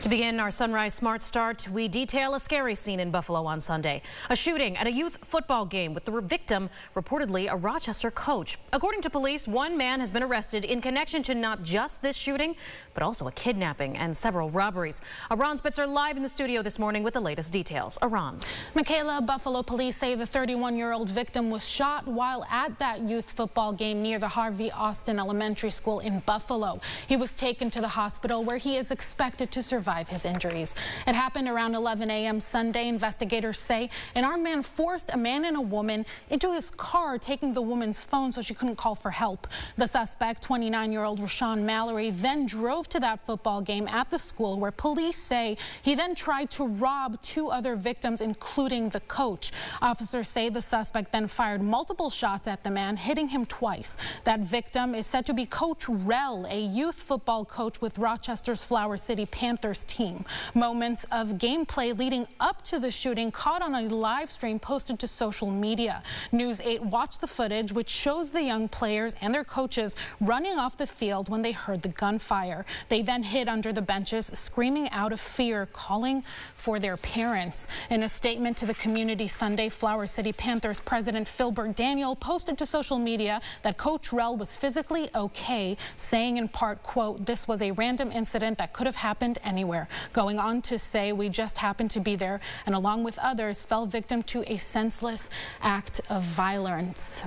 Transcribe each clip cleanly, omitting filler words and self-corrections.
To begin our Sunrise Smart Start, we detail a scary scene in Buffalo on Sunday. A shooting at a youth football game with the victim reportedly a Rochester coach. According to police, one man has been arrested in connection to not just this shooting, but also a kidnapping and several robberies. Aron Spitzer live in the studio this morning with the latest details. Aron. Michaela, Buffalo police say the 31-year-old victim was shot while at that youth football game near the Harvey Austin Elementary School in Buffalo. He was taken to the hospital where he is expected to survive his injuries. It happened around 11 a.m. Sunday. Investigators say an armed man forced a man and a woman into his car, taking the woman's phone so she couldn't call for help. The suspect, 29-year-old Rashawn Mallory, then drove to that football game at the school where police say he then tried to rob two other victims, including the coach. Officers say the suspect then fired multiple shots at the man, hitting him twice. That victim is said to be Coach Rell, a youth football coach with Rochester's Flower City Panthers team. Moments of gameplay leading up to the shooting caught on a live stream posted to social media. News 8 watched the footage, which shows the young players and their coaches running off the field when they heard the gunfire. They then hid under the benches, screaming out of fear, calling for their parents. In a statement to the community Sunday, Flower City Panthers president Philbert Daniel posted to social media that Coach Rell was physically okay, saying in part, quote, "This was a random incident that could have happened anywhere." Going on to say, "We just happened to be there and along with others fell victim to a senseless act of violence."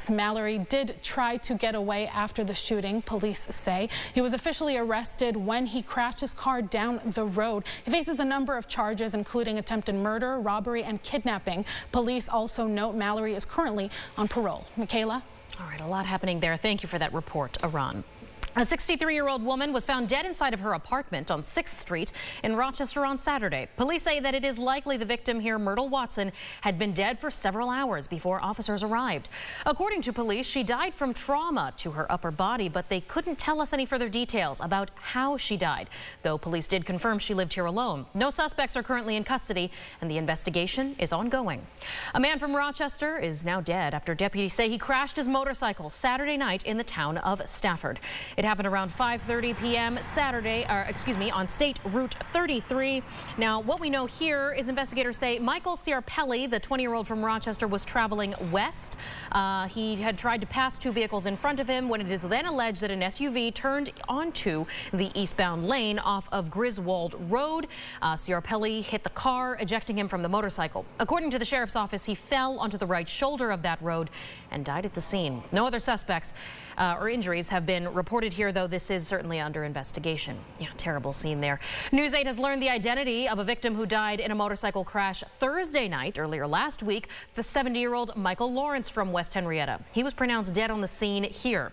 Mallory did try to get away after the shooting, police say. He was officially arrested when he crashed his car down the road. He faces a number of charges, including attempted murder, robbery, and kidnapping. Police also note Mallory is currently on parole. Michaela? All right, a lot happening there. Thank you for that report, Aron. A 63-year-old woman was found dead inside of her apartment on 6th Street in Rochester on Saturday. Police say that it is likely the victim here, Myrtle Watson, had been dead for several hours before officers arrived. According to police, she died from trauma to her upper body, but they couldn't tell us any further details about how she died, though police did confirm she lived here alone. No suspects are currently in custody, and the investigation is ongoing. A man from Rochester is now dead after deputies say he crashed his motorcycle Saturday night in the town of Stafford. It happened around 5:30 p.m. Saturday, on State Route 33. Now, what we know here is investigators say Michael Ciarpelli, the 20-year-old from Rochester, was traveling west. He had tried to pass two vehicles in front of him when it is then alleged that an SUV turned onto the eastbound lane off of Griswold Road. Ciarpelli hit the car, ejecting him from the motorcycle. According to the sheriff's office, he fell onto the right shoulder of that road and died at the scene. No other suspects or injuries have been reported here, though this is certainly under investigation. Yeah, terrible scene there. News 8 has learned the identity of a victim who died in a motorcycle crash Thursday night, earlier last week, the 70-year-old Michael Lawrence from West Henrietta. He was pronounced dead on the scene here.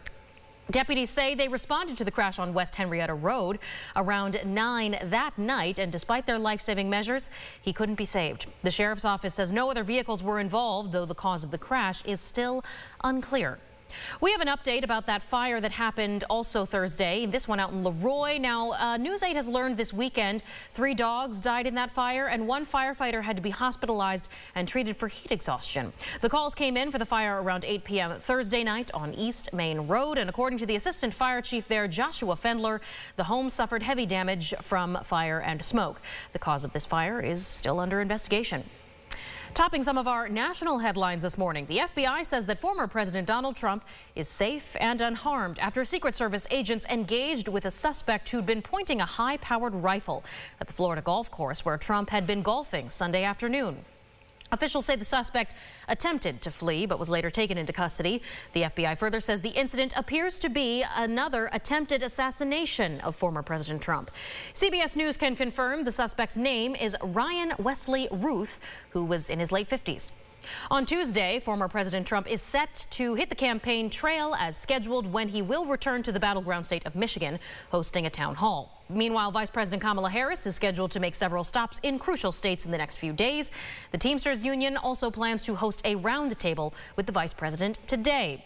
Deputies say they responded to the crash on West Henrietta Road around 9 that night, and despite their life-saving measures, he couldn't be saved. The sheriff's office says no other vehicles were involved, though the cause of the crash is still unclear. We have an update about that fire that happened also Thursday, this one out in Leroy. Now, News 8 has learned this weekend 3 dogs died in that fire, and 1 firefighter had to be hospitalized and treated for heat exhaustion. The calls came in for the fire around 8 p.m. Thursday night on East Main Road, and according to the assistant fire chief there, Joshua Fendler, the home suffered heavy damage from fire and smoke. The cause of this fire is still under investigation. Topping some of our national headlines this morning, the FBI says that former President Donald Trump is safe and unharmed after Secret Service agents engaged with a suspect who'd been pointing a high-powered rifle at the Florida golf course where Trump had been golfing Sunday afternoon. Officials say the suspect attempted to flee but was later taken into custody. The FBI further says the incident appears to be another attempted assassination of former President Trump. CBS News can confirm the suspect's name is Ryan Wesley Ruth, who was in his late 50s. On Tuesday, former President Trump is set to hit the campaign trail as scheduled when he will return to the battleground state of Michigan, hosting a town hall. Meanwhile, Vice President Kamala Harris is scheduled to make several stops in crucial states in the next few days. The Teamsters Union also plans to host a roundtable with the Vice President today.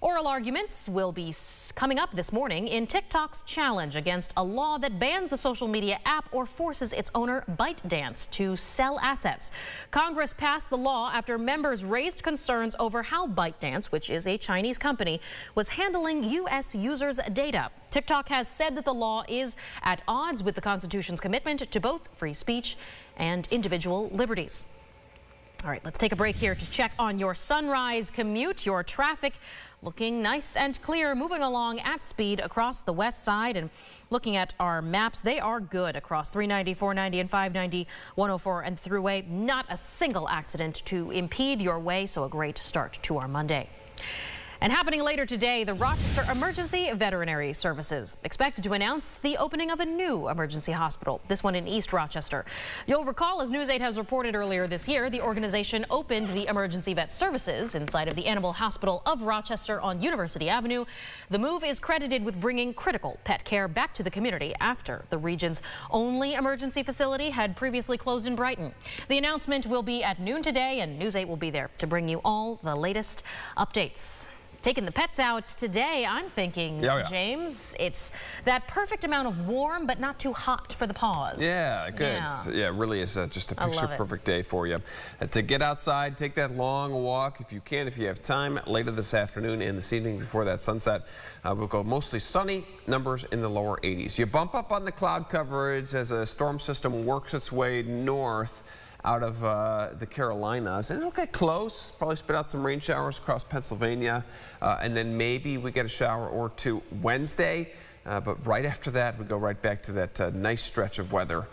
Oral arguments will be coming up this morning in TikTok's challenge against a law that bans the social media app or forces its owner, ByteDance, to sell assets. Congress passed the law after members raised concerns over how ByteDance, which is a Chinese company, was handling U.S. users' data. TikTok has said that the law is at odds with the Constitution's commitment to both free speech and individual liberties. All right, let's take a break here to check on your sunrise commute. Your traffic looking nice and clear, moving along at speed across the west side. And looking at our maps, they are good across 390, 490, and 590, 104 and Thruway. Not a single accident to impede your way, so a great start to our Monday. And happening later today, the Rochester Emergency Veterinary Services expected to announce the opening of a new emergency hospital, this one in East Rochester. You'll recall, as News 8 has reported earlier this year, the organization opened the Emergency Vet Services inside of the Animal Hospital of Rochester on University Avenue. The move is credited with bringing critical pet care back to the community after the region's only emergency facility had previously closed in Brighton. The announcement will be at noon today, and News 8 will be there to bring you all the latest updates. Taking the pets out today, I'm thinking, James, it's that perfect amount of warm but not too hot for the paws. Yeah, good. Yeah, it really is just a picture-perfect day for you. To get outside, take that long walk if you can, if you have time, later this afternoon and this evening before that sunset. We'll go mostly sunny, numbers in the lower 80s. You bump up on the cloud coverage as a storm system works its way north out of the Carolinas, and it'll get close, probably spit out some rain showers across Pennsylvania, and then maybe we get a shower or two Wednesday, but right after that we go right back to that nice stretch of weather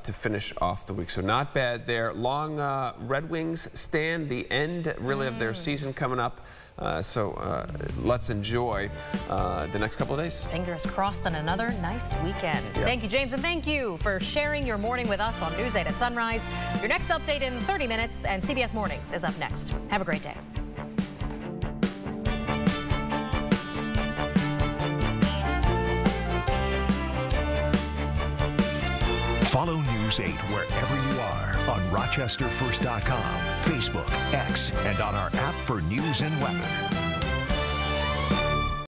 to finish off the week. So not bad there. Long Red Wings stand the end really of their season coming up. So let's enjoy the next couple of days. Fingers crossed on another nice weekend. Yep. Thank you, James, and thank you for sharing your morning with us on News 8 at Sunrise. Your next update in 30 minutes, and CBS Mornings is up next. Have a great day. Follow News 8 wherever you are on RochesterFirst.com, Facebook, X, and on our app for news and weather.